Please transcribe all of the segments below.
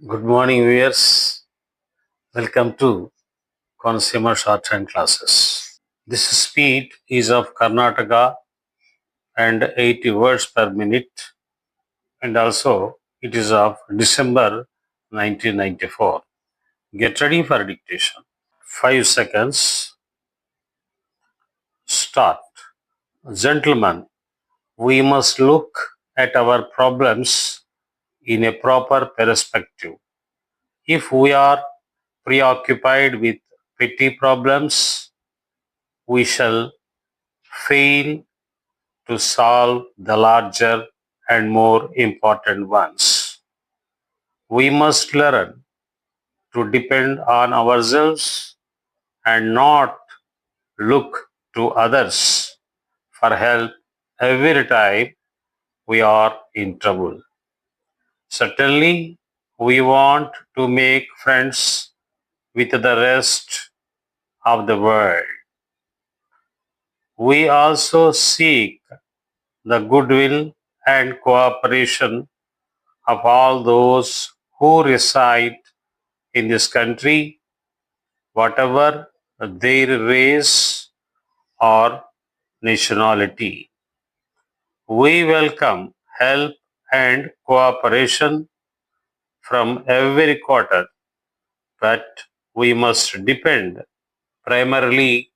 Good morning, viewers. Welcome to Consumer Shorthand classes. This speed is of Karnataka and 80 words per minute, and also it is of December 1994. Get ready for dictation. 5 seconds. Start. Gentlemen, we must look at our problems in a proper perspective. If we are preoccupied with petty problems, we shall fail to solve the larger and more important ones. We must learn to depend on ourselves and not look to others for help every time we are in trouble. Certainly, we want to make friends with the rest of the world. We also seek the goodwill and cooperation of all those who reside in this country, whatever their race or nationality. We welcome help and cooperation from every quarter, but we must depend primarily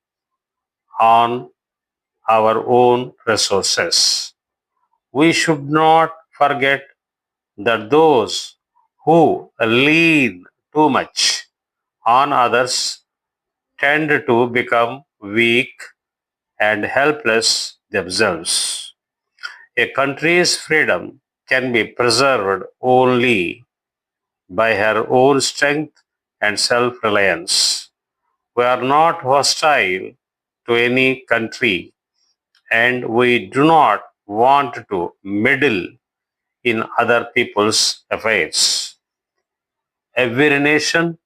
on our own resources. We should not forget that those who lean too much on others tend to become weak and helpless themselves. A country's freedom can be preserved only by her own strength and self reliance. We are not hostile to any country and we do not want to meddle in other people's affairs. Every nation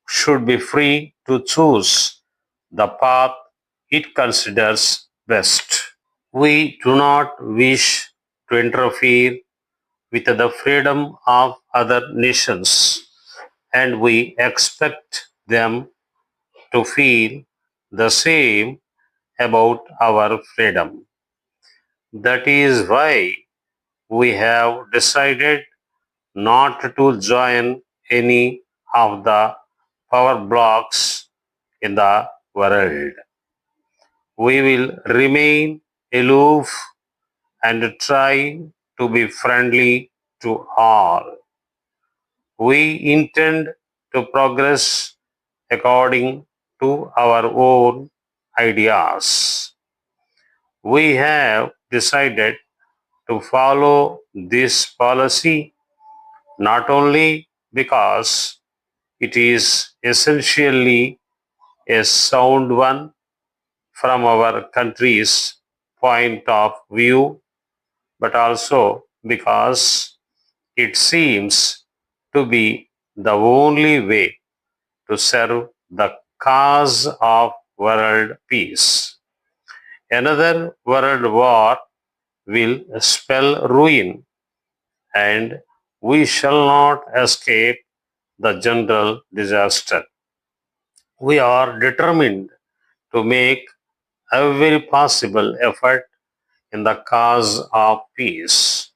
should be free to choose the path it considers best. We do not wish to interfere with the freedom of other nations, and we expect them to feel the same about our freedom. That is why we have decided not to join any of the power blocks in the world. We will remain aloof and try to be friendly to all. We intend to progress according to our own ideas. We have decided to follow this policy not only because it is essentially a sound one from our country's point of view, but also because it seems to be the only way to serve the cause of world peace. Another world war will spell ruin, and we shall not escape the general disaster. We are determined to make every possible effort in the cause of peace,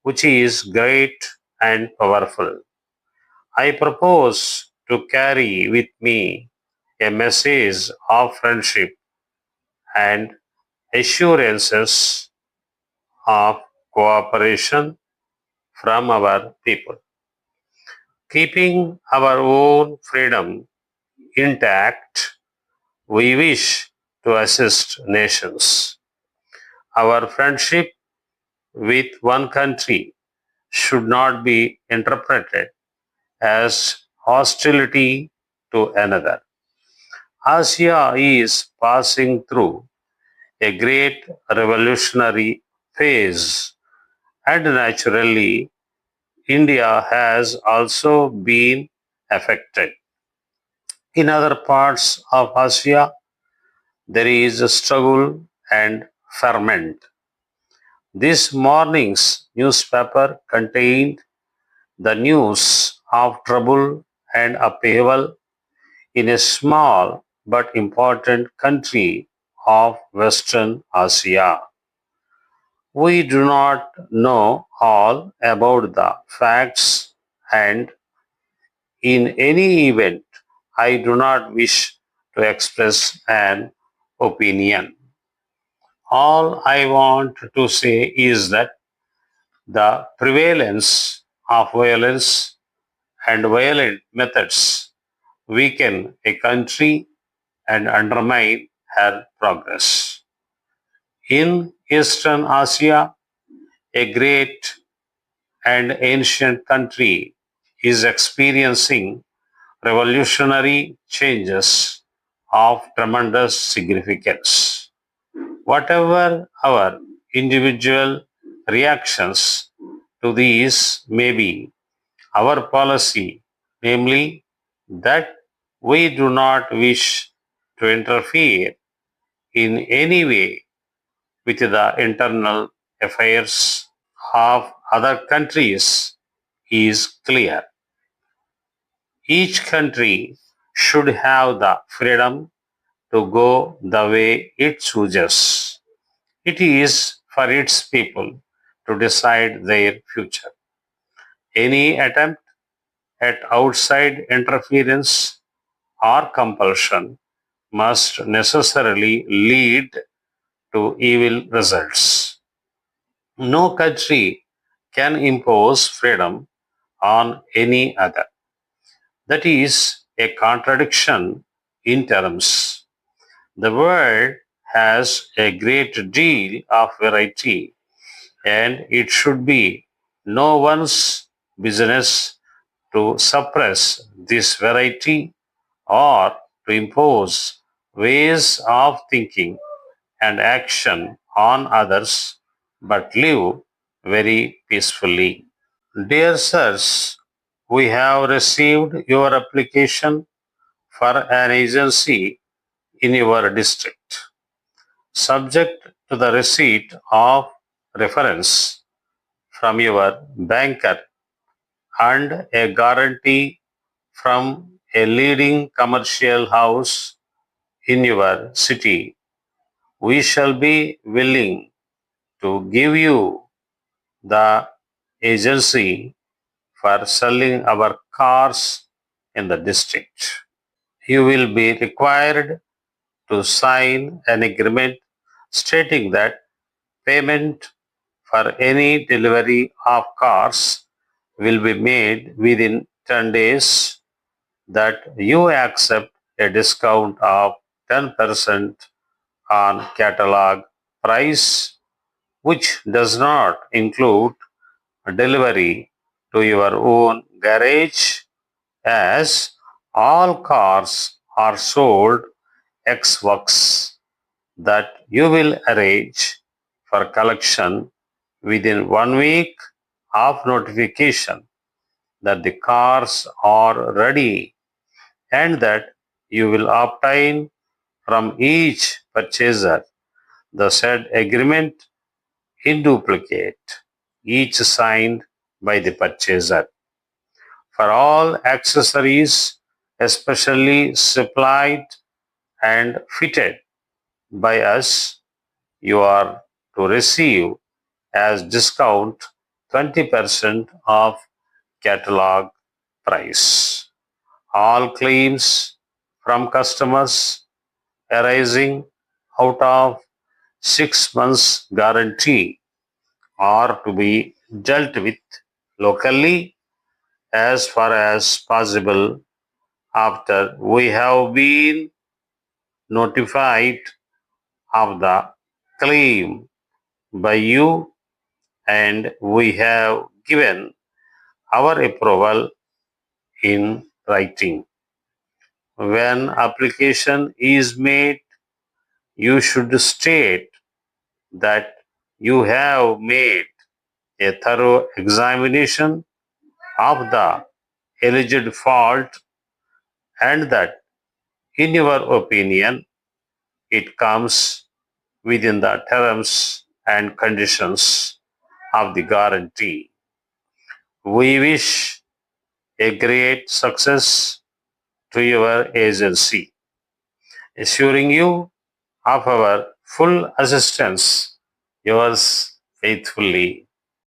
which is great and powerful. I propose to carry with me a message of friendship and assurances of cooperation from our people. Keeping our own freedom intact, we wish to assist nations. Our friendship with one country should not be interpreted as hostility to another. Asia is passing through a great revolutionary phase, and naturally, India has also been affected. In other parts of Asia, there is a struggle and ferment. This morning's newspaper contained the news of trouble and upheaval in a small but important country of Western Asia. We do not know all about the facts, and in any event, I do not wish to express an opinion. All I want to say is that the prevalence of violence and violent methods weaken a country and undermine her progress. In Eastern Asia, a great and ancient country is experiencing revolutionary changes of tremendous significance. Whatever our individual reactions to these may be, our policy, namely that we do not wish to interfere in any way with the internal affairs of other countries, is clear. Each country should have the freedom to go the way it chooses. It is for its people to decide their future. Any attempt at outside interference or compulsion must necessarily lead to evil results. No country can impose freedom on any other. That is a contradiction in terms. The world has a great deal of variety, and it should be no one's business to suppress this variety or to impose ways of thinking and action on others, but live very peacefully. Dear sirs, we have received your application for an agency in your district. Subject to the receipt of reference from your banker and a guarantee from a leading commercial house in your city, we shall be willing to give you the agency for selling our cars in the district. You will be required to sign an agreement stating that payment for any delivery of cars will be made within 10 days, that you accept a discount of 10% on catalog price, which does not include delivery to your own garage, as all cars are sold ex works, that you will arrange for collection within 1 week of notification that the cars are ready, and that you will obtain from each purchaser the said agreement in duplicate, each signed by the purchaser. For all accessories, especially supplied and fitted by us, you are to receive as discount 20% of catalog price. All claims from customers arising out of 6 months guarantee are to be dealt with locally as far as possible after we have been notified of the claim by you and we have given our approval in writing. When application is made, you should state that you have made a thorough examination of the alleged fault, and that, in your opinion, it comes within the terms and conditions of the guarantee. We wish a great success to your agency, assuring you of our full assistance. Yours faithfully,